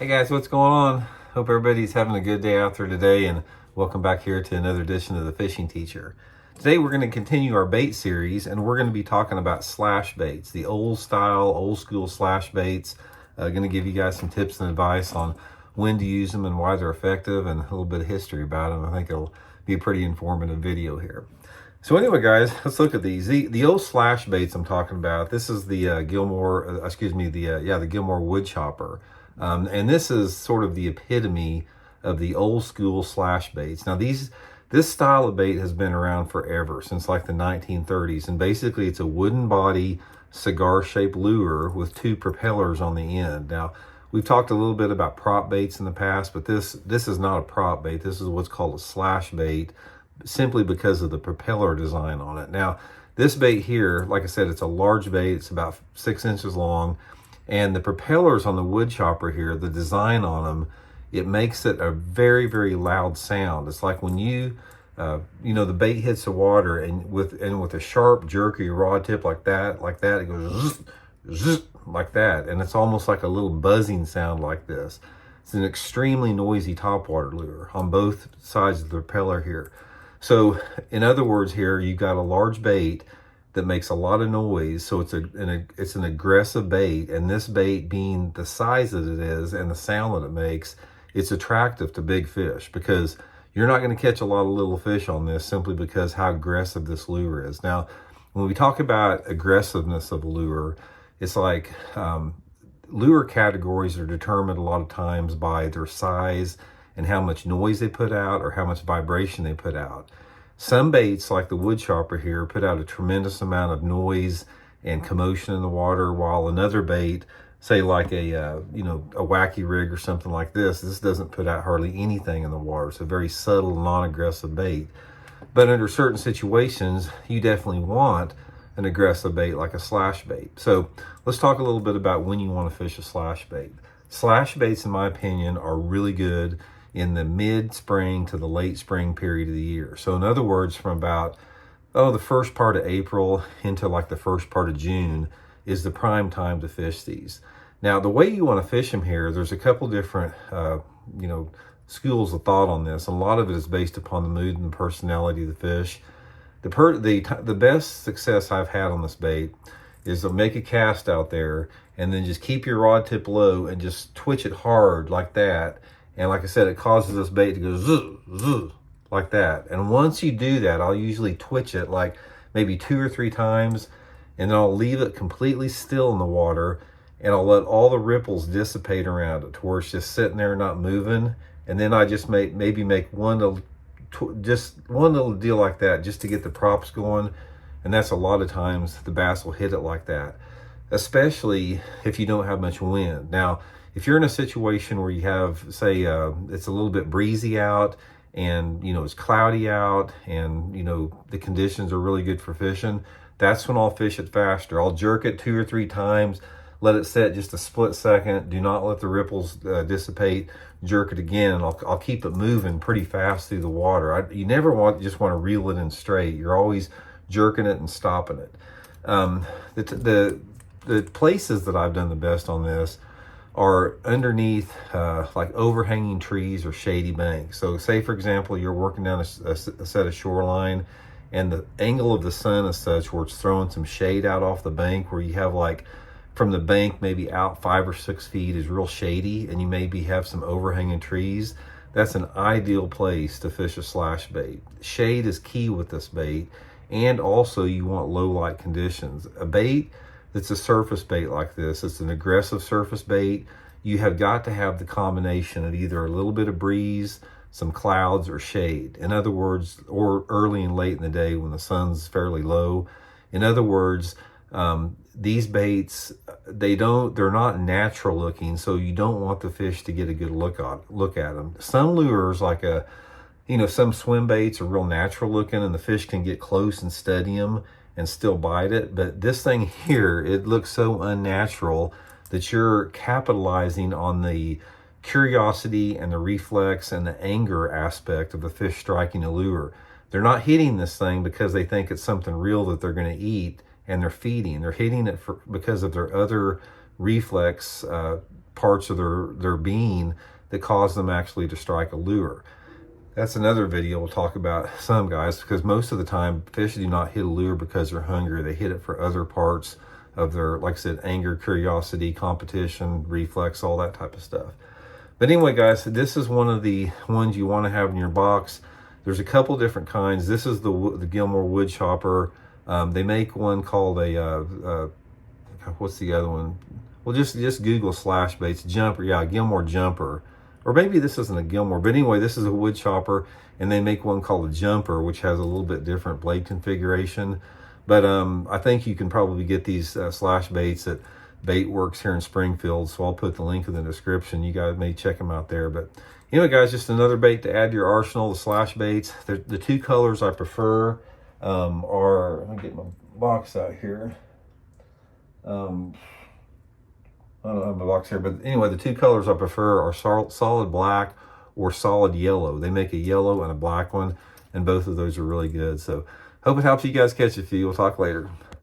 Hey guys, what's going on? Hope everybody's having a good day out there today, and welcome back here to another edition of the Fishing Teacher. Today we're going to continue our bait series, and we're going to be talking about slash baits, the old style, old school slash baits. Going to give you guys some tips and advice on when to use them and why they're effective, and a little bit of history about them. I think it'll be a pretty informative video here. So anyway, guys, let's look at these. The old slash baits I'm talking about. This is the Gilmore, the Gilmore wood chopper. And this is sort of the epitome of the old school slash baits. Now this style of bait has been around forever, since like the 1930s. And basically it's a wooden body, cigar shaped lure with two propellers on the end. Now we've talked a little bit about prop baits in the past, but this is not a prop bait. This is what's called a slash bait, simply because of the propeller design on it. Now this bait here, like I said, it's a large bait. It's about 6 inches long. And the propellers on the wood chopper here, the design on them, it makes it a very, very loud sound. It's like when the bait hits the water, and with a sharp, jerky rod tip like that, it goes zzz, zzz, like that. And it's almost like a little buzzing sound like this. It's an extremely noisy topwater lure on both sides of the propeller here. So in other words here, you've got a large bait that makes a lot of noise, so it's an aggressive bait, and this bait, being the size that it is and the sound that it makes, it's attractive to big fish, because you're not going to catch a lot of little fish on this simply because how aggressive this lure is. Now, when we talk about aggressiveness of a lure, it's like lure categories are determined a lot of times by their size and how much noise they put out or how much vibration they put out. Some baits, like the wood chopper here, put out a tremendous amount of noise and commotion in the water, while another bait, say like a wacky rig or something like this doesn't put out hardly anything in the water. It's a very subtle, non-aggressive bait. But under certain situations, you definitely want an aggressive bait like a slash bait. So let's talk a little bit about when you want to fish a slash bait. Slash baits, in my opinion, are really good in the mid-spring to the late spring period of the year. So in other words, from about the first part of April into like the first part of June is the prime time to fish these. Now the way you want to fish them here, there's a couple different schools of thought on this. A lot of it is based upon the mood and the personality of the fish. The best success I've had on this bait is to make a cast out there and then just keep your rod tip low and just twitch it hard like that. And like I said, it causes this bait to go zzz, zzz, like that. And once you do that, I'll usually twitch it like maybe 2 or 3 times, and then I'll leave it completely still in the water, and I'll let all the ripples dissipate around it to where it's just sitting there not moving. And then I just maybe make one little deal like that just to get the props going. And that's a lot of times the bass will hit it like that, especially if you don't have much wind. Now, if you're in a situation where you have, say, it's a little bit breezy out, and it's cloudy out, and the conditions are really good for fishing, that's when I'll fish it faster. I'll jerk it 2 or 3 times, let it set just a split second. Do not let the ripples dissipate. Jerk it again, and I'll keep it moving pretty fast through the water. You never just want to reel it in straight. You're always jerking it and stopping it. The places that I've done the best on this are underneath like overhanging trees or shady banks. So say, for example, you're working down a set of shoreline, and the angle of the sun is such where it's throwing some shade out off the bank, where you have like from the bank maybe out 5 or 6 feet is real shady, and you maybe have some overhanging trees. That's an ideal place to fish a slash bait. Shade is key with this bait, and also you want low light conditions. A bait that's a surface bait like this, it's an aggressive surface bait, you have got to have the combination of either a little bit of breeze, some clouds, or shade. In other words, or early and late in the day when the sun's fairly low. In other words, these baits, they're not natural looking, so you don't want the fish to get a good look at them. Some lures, like some swim baits, are real natural looking, and the fish can get close and study them and still bite it. But this thing here, it looks so unnatural that you're capitalizing on the curiosity and the reflex and the anger aspect of the fish striking a lure. They're not hitting this thing because they think it's something real that they're going to eat and they're feeding. They're hitting it because of their other reflex parts of their being that cause them actually to strike a lure. That's another video we'll talk about some, guys, because most of the time fish do not hit a lure because they're hungry. They hit it for other parts of their, like I said, anger, curiosity, competition, reflex, all that type of stuff. But anyway, guys, this is one of the ones you want to have in your box. There's a couple different kinds. This is the Gilmore Wood Chopper. They make one called what's the other one? Well, just Google slash baits. Jumper, yeah, Gilmore Jumper. Or maybe this isn't a Gilmore, but anyway, this is a wood chopper, and they make one called a Jumper, which has a little bit different blade configuration. But I think you can probably get these slash baits at Bait Works here in Springfield, so I'll put the link in the description. You guys may check them out there. But anyway, guys, just another bait to add to your arsenal, the slash baits. The two colors I prefer are, let me get my box out here. I don't have my box here, but anyway, the two colors I prefer are solid black or solid yellow. They make a yellow and a black one, and both of those are really good. So hope it helps you guys catch a few. We'll talk later.